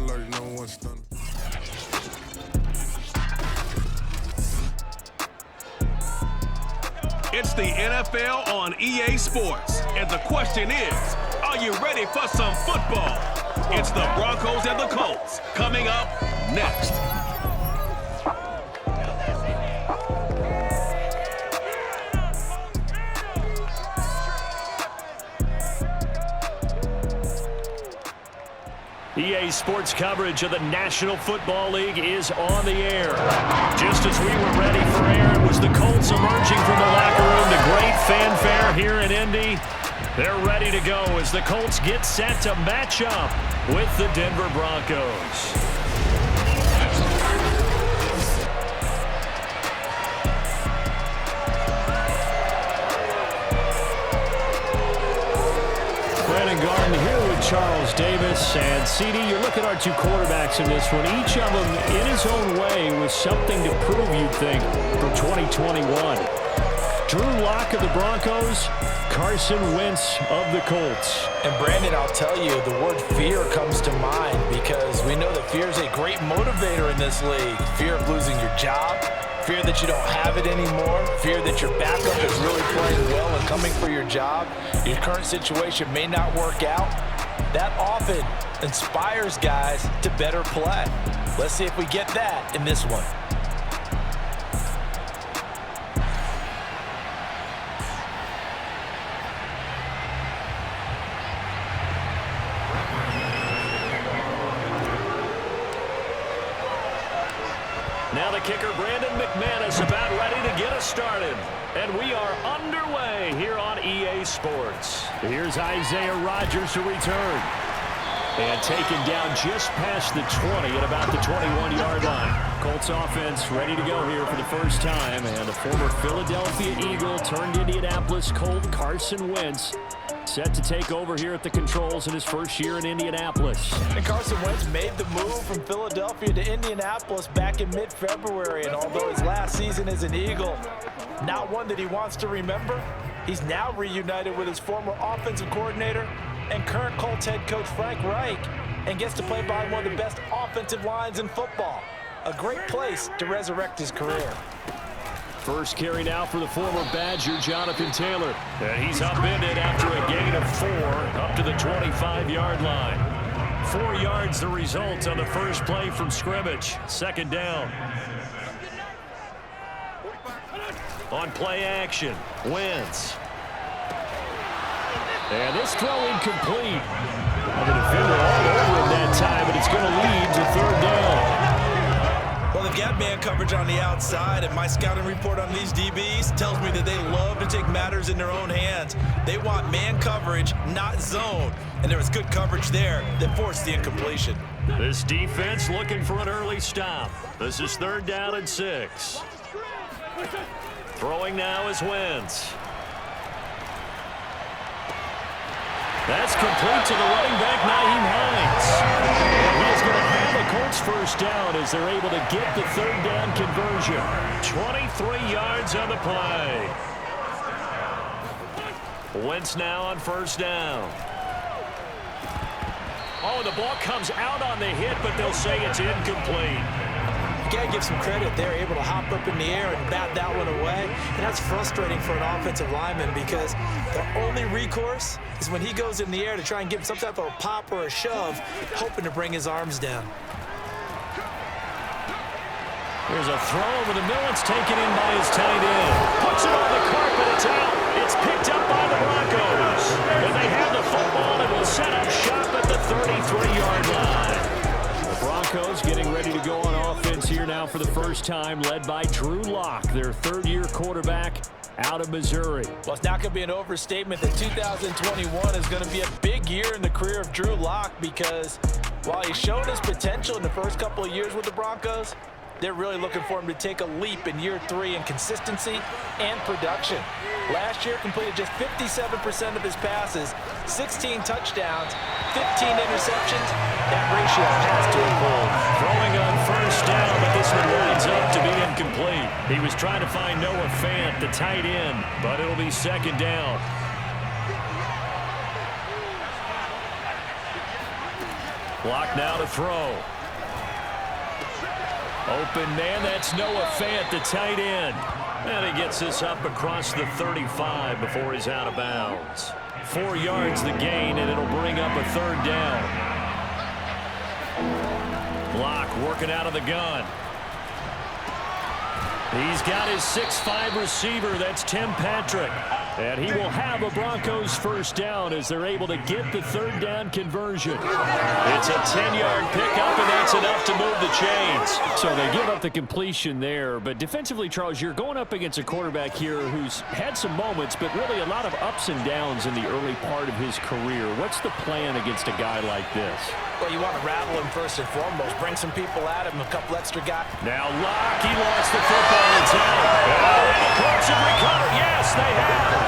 alert, no one stunning. It's the NFL on EA Sports, and the question is, are you ready for some football? It's the Broncos and the Colts coming up next. EA Sports coverage of the National Football League is on the air. Just as we were ready for air, it was the Colts emerging from the locker room to great fanfare here in Indy. They're ready to go as the Colts get set to match up with the Denver Broncos. Garden here with Charles Davis and CD. You look at our two quarterbacks in this one. Each of them in his own way with something to prove, you'd think, for 2021. Drew Lock of the Broncos, Carson Wentz of the Colts. And Brandon, I'll tell you, the word fear comes to mind because we know that fear is a great motivator in this league. Fear of losing your job, fear that you don't have it anymore, fear that your backup is really playing well and coming for your job. Your current situation may not work out. That often inspires guys to better play. Let's see if we get that in this one. Now the kicker, Brandon McManus, about ready to get us started. And we are underway here on EA Sports. Here's Isaiah Rodgers to return. And taken down just past the 20 at about the 21-yard line. Colts offense ready to go here for the first time. And the former Philadelphia Eagle turned Indianapolis Colt, Carson Wentz, set to take over here at the controls in his first year in Indianapolis. And Carson Wentz made the move from Philadelphia to Indianapolis back in mid-February. And although his last season as an Eagle, not one that he wants to remember, he's now reunited with his former offensive coordinator and current Colts head coach Frank Reich, and gets to play behind one of the best offensive lines in football. A great place to resurrect his career. First carry now for the former Badger, Jonathan Taylor. And he's upended after a gain of 4 up to the 25-yard line. 4 yards the result on the first play from scrimmage. Second down. On play action, Wentz. And this throw incomplete. And the defender all over him that time, but it's going to lead to third down. Well, they've got man coverage on the outside, and my scouting report on these DBs tells me that they love to take matters in their own hands. They want man coverage, not zone. And there was good coverage there that forced the incompletion. This defense looking for an early stop. This is third down and 6. Throwing now is Wentz. That's complete to the running back, Nyheim Hines. He is going to have the Colts first down as they're able to get the third down conversion. 23 yards on the play. Wentz now on first down. Oh, the ball comes out on the hit, but they'll say it's incomplete. You got to give some credit. They're able to hop up in the air and bat that one away. And that's frustrating for an offensive lineman because the only recourse is when he goes in the air to try and give some type of a pop or a shove, hoping to bring his arms down. Here's a throw over the middle. It's taken in by his tight end. Puts it on the carpet. It's out. It's picked up by the Broncos. And they have the football and will set up shop at the 33-yard line. Broncos getting ready to go on offense here now for the first time, led by Drew Lock, their third-year quarterback out of Missouri. Well, it's not going to be an overstatement that 2021 is going to be a big year in the career of Drew Lock because while he showed his potential in the first couple of years with the Broncos, they're really looking for him to take a leap in year 3 in consistency and production. Last year, completed just 57% of his passes, 16 touchdowns, 15 interceptions. That ratio has to improve. Throwing on first down, but this one winds up to be incomplete. He was trying to find Noah Fant, the tight end, but it'll be second down. Block now to throw. Open man, that's Noah Fant, the tight end. And he gets this up across the 35 before he's out of bounds. 4 yards the gain, and it'll bring up a third down. Block working out of the gun. He's got his 6'5" receiver. That's Tim Patrick. And he will have a Broncos first down as they're able to get the third down conversion. It's a 10-yard pickup, and that's enough to move the chains. So they give up the completion there. But defensively, Charles, you're going up against a quarterback here who's had some moments, but really a lot of ups and downs in the early part of his career. What's the plan against a guy like this? Well, you want to rattle him first and foremost. Bring some people at him, a couple extra guys. Now Locke, he lost the football. It's out. The Colts have recovered. Yes, they have.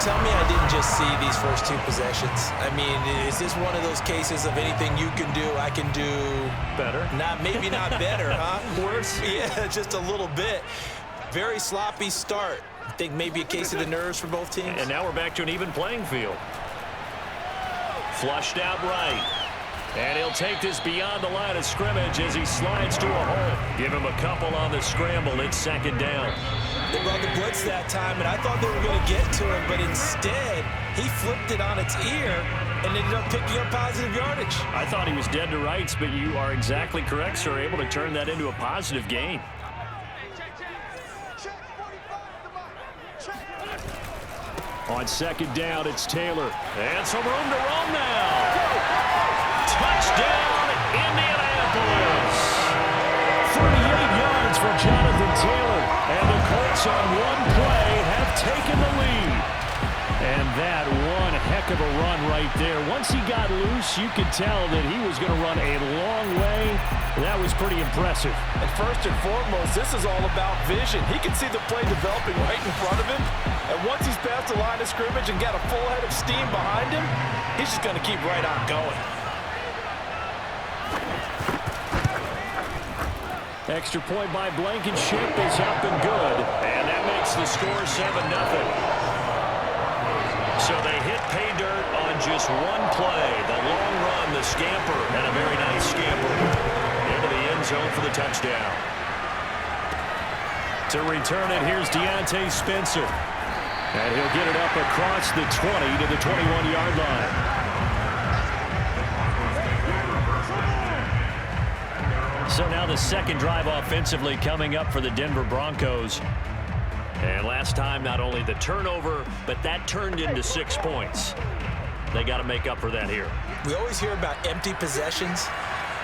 Tell me I didn't just see these first 2 possessions. I mean, is this one of those cases of anything you can do, I can do better? Maybe not better, huh? Worse? Yeah, just a little bit. Very sloppy start. I think maybe a case of the nerves for both teams. And now we're back to an even playing field. Flushed out right. And he'll take this beyond the line of scrimmage as he slides to a hole. Give him a couple on the scramble. It's second down. They brought the blitz that time, and I thought they were going to get to him, but instead, he flipped it on its ear and ended up picking up positive yardage. I thought he was dead to rights, but you are exactly correct, sir. Able to turn that into a positive gain. On second down, it's Taylor. And some room to roam now. Touchdown, Indianapolis. 38 yards for Jonathan Taylor. And the Colts on one play have taken the lead. And that one heck of a run right there. Once he got loose, you could tell that he was going to run a long way. That was pretty impressive. And first and foremost, this is all about vision. He can see the play developing right in front of him. And once he's past the line of scrimmage and got a full head of steam behind him, he's just going to keep right on going. Extra point by Blankenship is up and good. And that makes the score 7-0. So they hit pay dirt on just one play. The long run, the scamper, and a very nice scamper into the end zone for the touchdown. To return it, here's Deontay Spencer. And he'll get it up across the 20 to the 21-yard line. So now the second drive offensively coming up for the Denver Broncos. And last time, not only the turnover, but that turned into 6 points. They got to make up for that here. We always hear about empty possessions,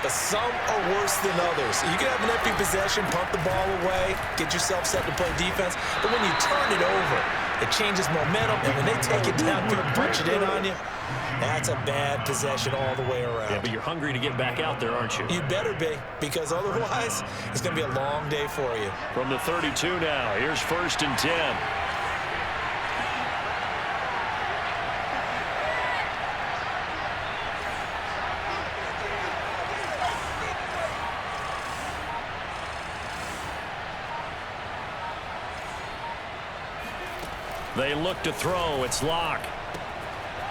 but some are worse than others. You can have an empty possession, pump the ball away, get yourself set to play defense, but when you turn it over, it changes momentum, and when they take it down and punch it in on you, that's a bad possession all the way around. Yeah, but you're hungry to get back out there, aren't you? You better be, because otherwise, it's going to be a long day for you. From the 32 now, here's 1st and 10. They look to throw. It's Locke.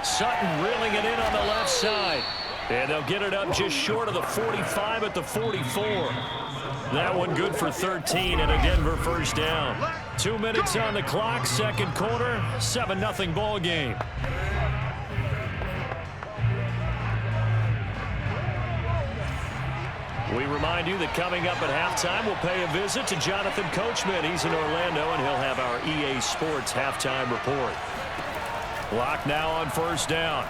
Sutton reeling it in on the left side. And they'll get it up just short of the 45 at the 44. That one good for 13 and a Denver first down. 2 minutes on the clock, second quarter, 7-0 ball game. We remind you that coming up at halftime, we'll pay a visit to Jonathan Coachman. He's in Orlando, and he'll have our EA Sports halftime report. Locke now on first down.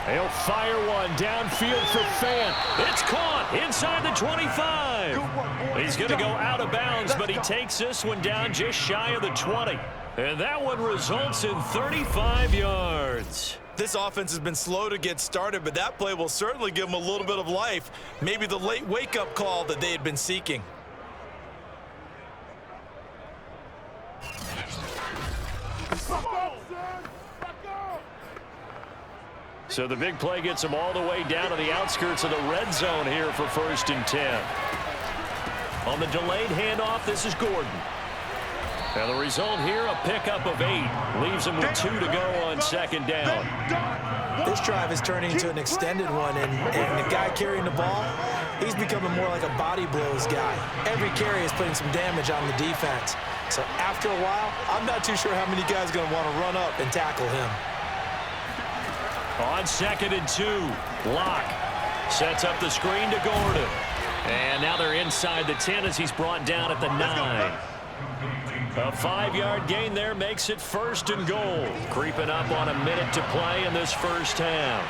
He'll fire one downfield for Fant. It's caught inside the 25. He's going to go out of bounds, but he takes this one down just shy of the 20. And that one results in 35 yards. This offense has been slow to get started, but that play will certainly give them a little bit of life. Maybe the late wake-up call that they had been seeking. So the big play gets them all the way down to the outskirts of the red zone here for 1st and 10. On the delayed handoff, this is Gordon. And the result here, a pickup of 8. Leaves him with 2 to go on second down. This drive is turning into an extended one, and the guy carrying the ball, he's becoming more like a body blows guy. Every carry is putting some damage on the defense. So after a while, I'm not too sure how many guys are going to want to run up and tackle him. On 2nd and 2, Locke sets up the screen to Gordon. And now they're inside the 10 as he's brought down at the 9. A 5-yard gain there makes it 1st and goal. Creeping up on a minute to play in this first half.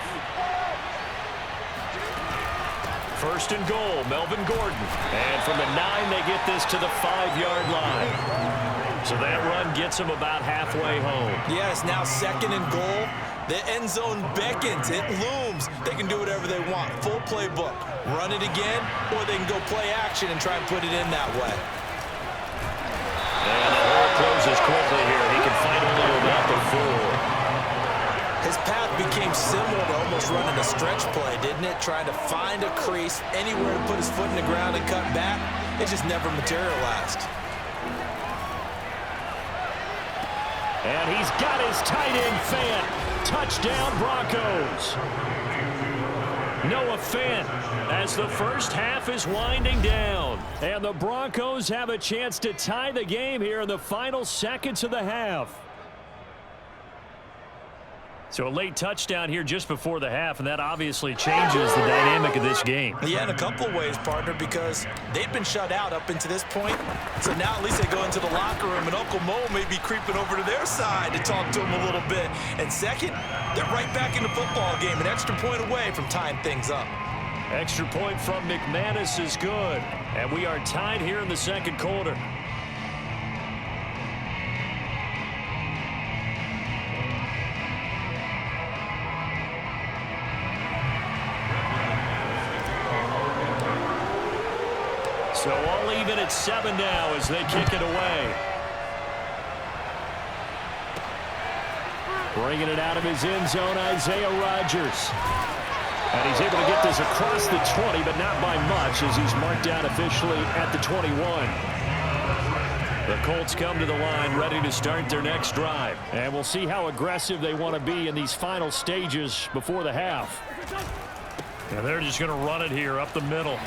1st and goal, Melvin Gordon. And from the 9, they get this to the 5-yard line. So that run gets them about halfway home. Yes, now 2nd and goal. The end zone beckons. It looms. They can do whatever they want. Full playbook. Run it again, or they can go play action and try and put it in that way. And the hole closes quickly here. He can fight only about the 4. His path became similar to almost running a stretch play, didn't it? Trying to find a crease, anywhere to put his foot in the ground and cut back. It just never materialized. And he's got his tight end Fant. Touchdown, Broncos. Noah Fant as the first half is winding down. And the Broncos have a chance to tie the game here in the final seconds of the half. So a late touchdown here just before the half, and that obviously changes the dynamic of this game. Yeah, in a couple of ways, partner, because they've been shut out up until this point. So now at least they go into the locker room, and Uncle Mo may be creeping over to their side to talk to him a little bit. And second, they're right back in the football game, an extra point away from tying things up. Extra point from McManus is good. And we are tied here in the second quarter. So all even at 7 now as they kick it away. Bringing it out of his end zone, Isaiah Rodgers. And he's able to get this across the 20, but not by much as he's marked down officially at the 21. The Colts come to the line ready to start their next drive. And we'll see how aggressive they want to be in these final stages before the half. And they're just going to run it here up the middle.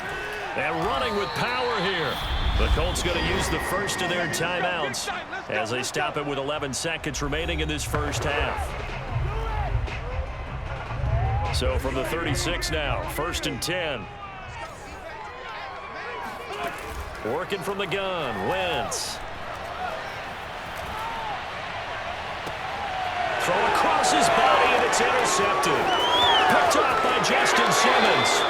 And running with power here. The Colts going to use the first of their timeouts as they stop it with 11 seconds remaining in this first half. So from the 36 now, 1st and 10. Working from the gun, Wentz. Throw across his body, and it's intercepted. Picked off by Justin Simmons.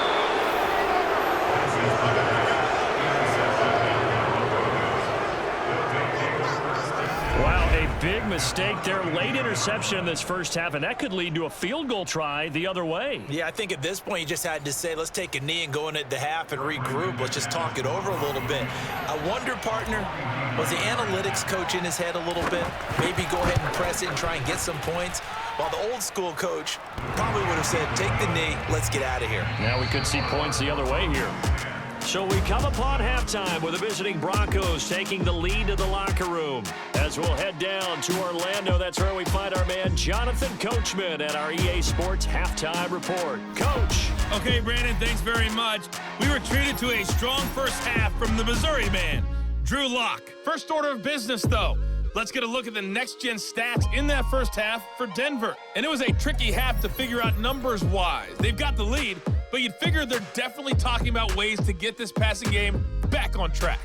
Wow, a big mistake there. Late interception in this first half, and that could lead to a field goal try the other way. Yeah, I think at this point you just had to say, let's take a knee and go into the half and regroup. Let's just talk it over a little bit. I wonder, partner, was the analytics coach in his head a little bit? Maybe go ahead and press it and try and get some points. While the old school coach probably would have said, take the knee, let's get out of here. Now we could see points the other way here. So we come upon halftime with the visiting Broncos taking the lead to the locker room. As we'll head down to Orlando, that's where we find our man Jonathan Coachman at our EA Sports Halftime Report. Coach. Okay, Brandon, thanks very much. We were treated to a strong first half from the Missouri man, Drew Lock. First order of business, though. Let's get a look at the next-gen stats in that first half for Denver. And it was a tricky half to figure out numbers-wise. They've got the lead, but you'd figure they're definitely talking about ways to get this passing game back on track.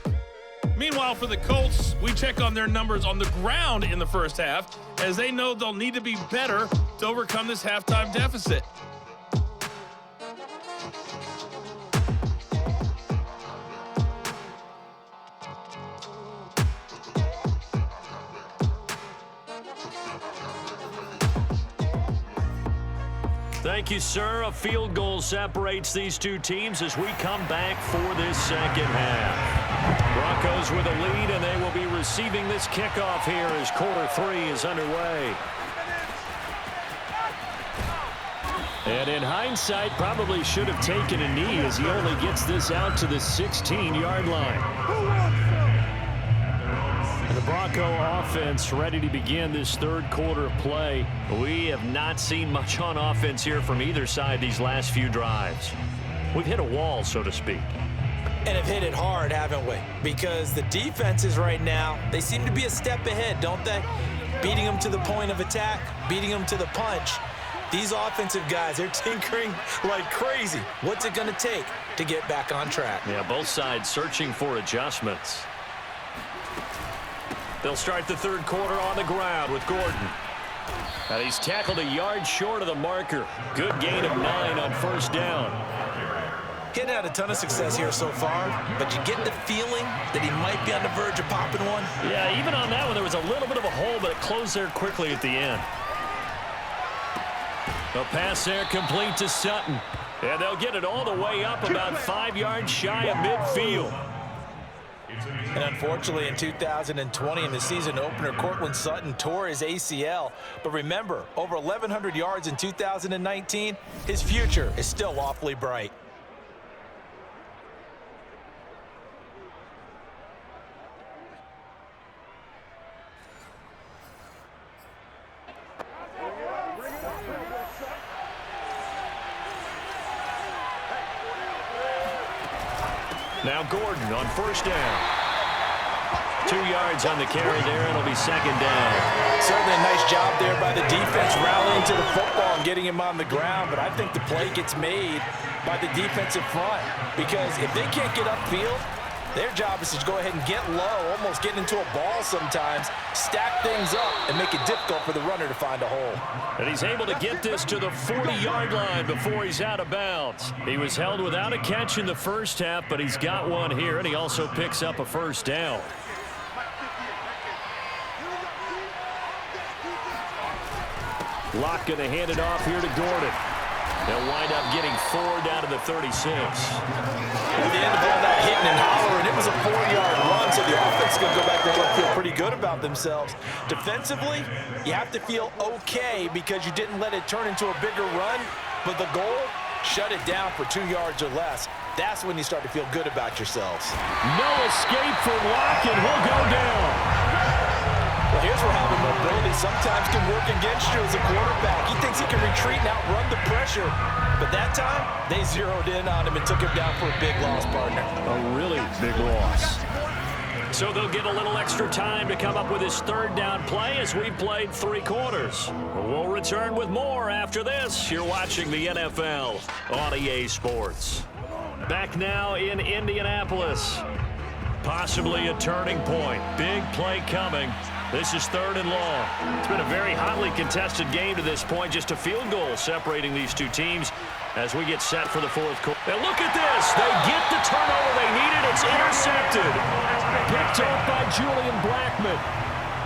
Meanwhile, for the Colts, we check on their numbers on the ground in the first half, as they know they'll need to be better to overcome this halftime deficit. Thank you, sir. A field goal separates these two teams as we come back for this second half. Broncos with a lead, and they will be receiving this kickoff here as quarter 3 is underway. And in hindsight, probably should have taken a knee as he only gets this out to the 16-yard line. And the Broncos Bronco offense ready to begin this third quarter of play. We have not seen much on offense here from either side these last few drives. We've hit a wall, so to speak. And have hit it hard, haven't we? Because the defenses right now, they seem to be a step ahead, don't they? Beating them to the point of attack, beating them to the punch. These offensive guys, they're tinkering like crazy. What's it going to take to get back on track? Yeah, both sides searching for adjustments. They'll start the third quarter on the ground with Gordon. And he's tackled a yard short of the marker. Good gain of 9 on first down. He hadn't had a ton of success here so far, but you get the feeling that he might be on the verge of popping one. Yeah, even on that one, there was a little bit of a hole, but it closed there quickly at the end. A pass there complete to Sutton. And they'll get it all the way up about 5 yards shy of midfield. And unfortunately, in 2020, in the season opener, Cortland Sutton tore his ACL. But remember, over 1,100 yards in 2019, his future is still awfully bright. Now Gordon on first down. 2 yards on the carry there, and it'll be second down. Certainly a nice job there by the defense rallying to the football and getting him on the ground, but I think the play gets made by the defensive front because if they can't get upfield, their job is to go ahead and get low, almost get into a ball sometimes, stack things up, and make it difficult for the runner to find a hole. And he's able to get this to the 40-yard line before he's out of bounds. He was held without a catch in the first half, but he's got one here, and he also picks up a first down. Locke going to hand it off here to Gordon. They'll wind up getting 4 down to the 36. At the end of all that hitting and hollering, it was a 4-yard run, so the offense is going to go back there and feel pretty good about themselves. Defensively, you have to feel okay because you didn't let it turn into a bigger run, but the goal, shut it down for 2 yards or less. That's when you start to feel good about yourselves. No escape for Locke, and he'll go down. Well, here's where having mobility sometimes can work against you as a quarterback. He thinks he can retreat and outrun the pressure. But that time, they zeroed in on him and took him down for a big loss, partner. A really big loss. So they'll get a little extra time to come up with his third down play as we've played 3 quarters. We'll return with more after this. You're watching the NFL on EA Sports. Back now in Indianapolis. Possibly a turning point. Big play coming. This is 3rd and long. It's been a very hotly contested game to this point. Just a field goal separating these two teams as we get set for the 4th quarter. And look at this. They get the turnover they needed. It's intercepted. Picked up by Julian Blackmon.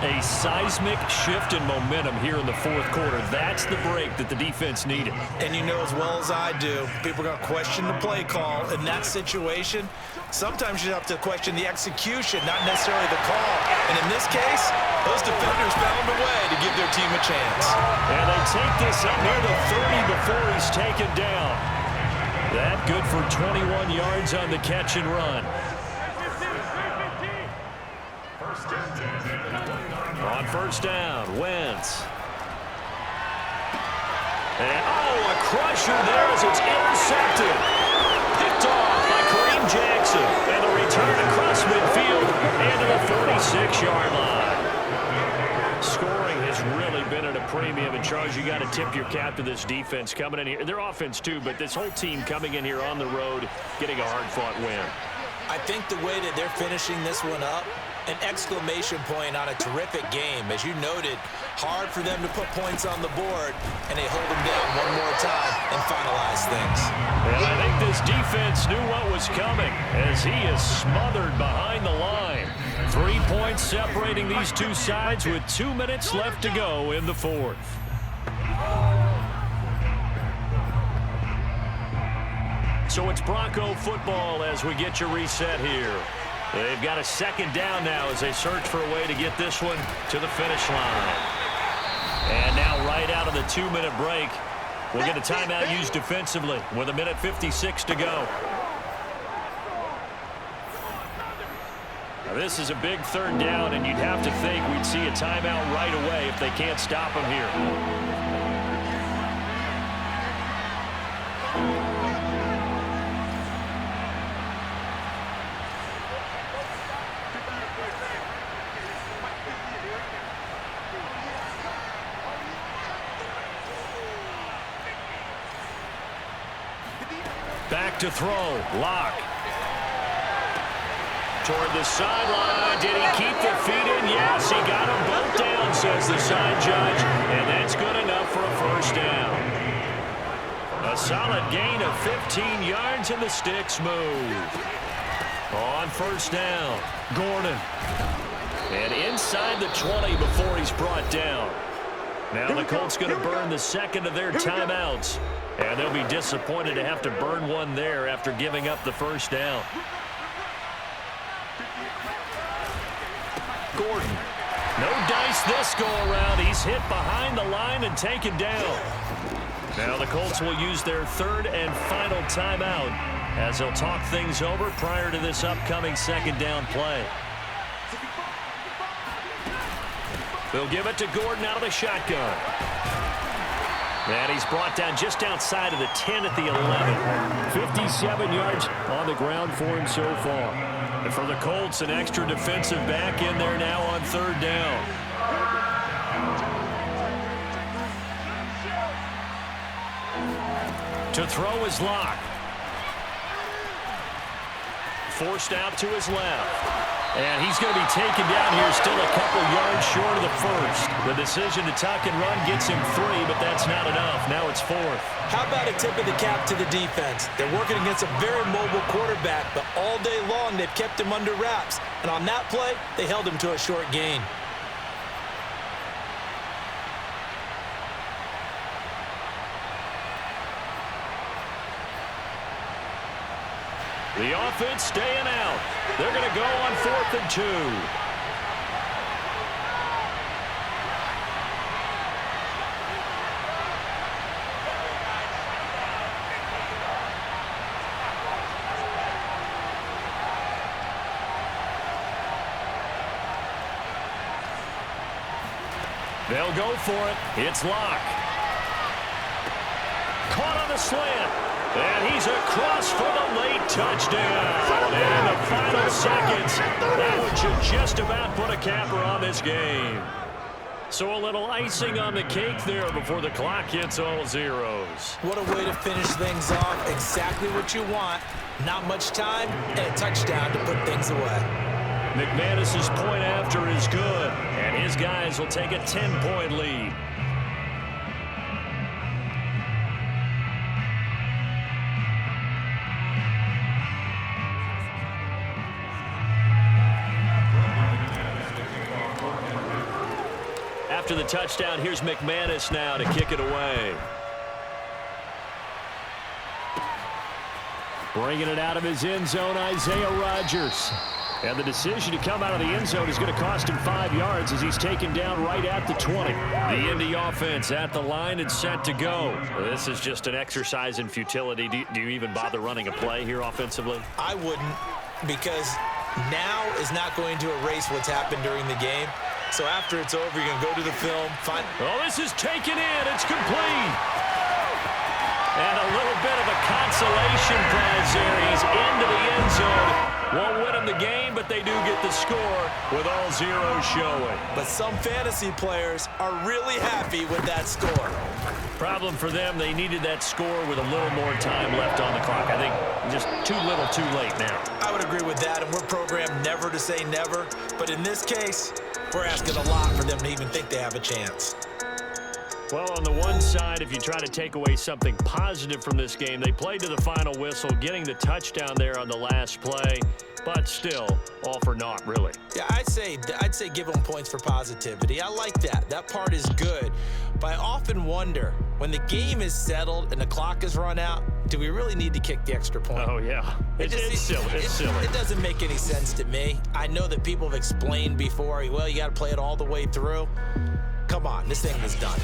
A seismic shift in momentum here in the 4th quarter. That's the break that the defense needed. And you know as well as I do, people are going to question the play call in that situation. Sometimes you have to question the execution, not necessarily the call. And in this case, those defenders found a way to give their team a chance. And they take this up near the 30 before he's taken down. That good for 21 yards on the catch and run. On first down, Wentz. And, a crusher there as it's intercepted. Picked off by Kareem Jackson. And the return across midfield and to the 46-yard line. Scoring has really been at a premium. And, Charles, you got to tip your cap to this defense coming in here. Their offense, too, but this whole team coming in here on the road, getting a hard-fought win. I think the way that they're finishing this one up, an exclamation point on a terrific game. As you noted, hard for them to put points on the board, and they hold them down one more time and finalize things. And I think this defense knew what was coming as he is smothered behind the line. 3 points separating these two sides with 2 minutes left to go in the 4th. So it's Bronco football as we get your reset here. They've got a second down now as they search for a way to get this one to the finish line. And now right out of the 2-minute break, we'll get a timeout used defensively with 1:56 to go. Now, this is a big third down, and you'd have to think we'd see a timeout right away if they can't stop him here. Back to throw. Lock. Toward the sideline. Did he keep the feet in? Yes, he got them both down, says the side judge. And that's good enough for a first down. A solid gain of 15 yards, and the sticks move. On first down, Gordon. And inside the 20 before he's brought down. Now the Colts going to burn the second of their timeouts. And they'll be disappointed to have to burn one there after giving up the first down. Gordon. No dice this go-around. He's hit behind the line and taken down. Now the Colts will use their third and final timeout as they'll talk things over prior to this upcoming second down play. They'll give it to Gordon out of the shotgun. And he's brought down just outside of the 10 at the 11. 57 yards on the ground for him so far. And for the Colts, an extra defensive back in there now on third down. To throw is Lock. Forced out to his left. And he's going to be taken down here, still a couple yards short of the first. The decision to tuck and run gets him 3, but that's not enough. Now it's 4th. How about a tip of the cap to the defense? They're working against a very mobile quarterback, but all day long they've kept him under wraps. And on that play, they held him to a short gain. The offense staying out. They're going to go on 4th and 2. They'll go for it. It's Lock. Caught on the slant. And he's across for the late touchdown. And the final seconds, that one should just about put a capper on this game. So a little icing on the cake there before the clock hits all zeros. What a way to finish things off. Exactly what you want. Not much time and a touchdown to put things away. McManus's point after is good, and his guys will take a 10-point lead. After the touchdown, here's McManus now to kick it away. Bringing it out of his end zone, Isaiah Rodgers. And the decision to come out of the end zone is going to cost him 5 yards as he's taken down right at the 20. The Indy offense at the line and set to go. This is just an exercise in futility. Do you even bother running a play here offensively? I wouldn't, because now is not going to erase what's happened during the game. So after it's over, you're going to go to the film, find... Oh, this is taken in. It's complete. And a little bit of a consolation prize there. He's into the end zone. Won't win him the game, but they do get the score with all zeros showing. But some fantasy players are really happy with that score. Problem for them, they needed that score with a little more time left on the clock. I think just too little too late now. I would agree with that, and we're programmed never to say never. But in this case, we're asking a lot for them to even think they have a chance. Well, on the one side, if you try to take away something positive from this game, they played to the final whistle, getting the touchdown there on the last play, but still, all for naught, really. Yeah, I'd say give them points for positivity. I like that. That part is good. But I often wonder, when the game is settled and the clock is run out, do we really need to kick the extra point? Oh, yeah. It's silly. It's silly. It doesn't make any sense to me. I know that people have explained before, well, you got to play it all the way through. Come on, this thing is done.